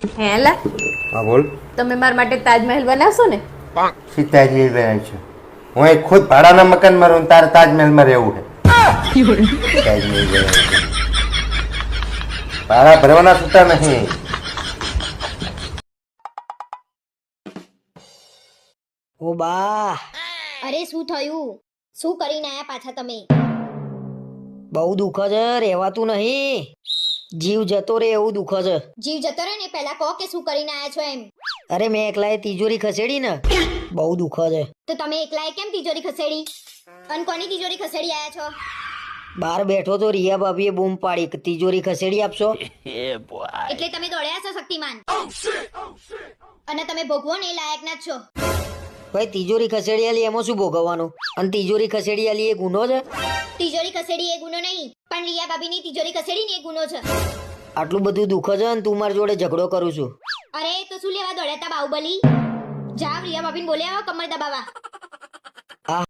હેલા હા બોલ. તમે મારા માટે તાજમહેલ બનાવશો ને? શી તાજમહેલ બનાવી છે? હું અહીં ખુદ ભાડાના મકાનમાં રહું, તારે તાજમહેલમાં રહેવું છે? તાજમહેલ બનાવી છે. ભાડા ભરવાના છૂટા નહીં. ઓ બા, અરે શું થયું? શું કરીને આયા પાછા તમે? બહુ દુઃખ છે, રહેવાતું નહીં. જીવ જતો રે એવું દુઃખ છે. જીવ જતો રહે ને પહેલા કહો કે શું કરીને આયા છો એમ. અરે મેં એકલાએ તિજોરી ખસેડી ને, બહુ દુઃખ છે. તો તમે એકલાએ કેમ તિજોરી ખસેડી? અને કોની તિજોરી ખસેડી આયા છો? બહાર બેઠો તો રિયા ભાભીએ બૂમ પાડી કે તિજોરી ખસેડી આપશો. એટલે તમે દોડ્યા છો શક્તિમાન? અને તમે ભોગવો ને એ લાયક ના જ છો. ભાઈ તિજોરી ખસેડી આલી એમાં શું ભોગવવાનું? અને તિજોરી ખસેડી આલી એ ગુનો છે? તિજોરી ખસેડી એ ગુનો નહીં, પણ રિયા ભાભીની તિજોરી ખસેડી ને એ ગુનો છે. આટલું બધું દુઃખ છે અને તું મારી જોડે ઝઘડો કરું છું. અરે તો શું લેવા દોડ્યા તા બાહુબલી? જાવ રિયા ભાભીને બોલ્યા આવો કમર દબાવા.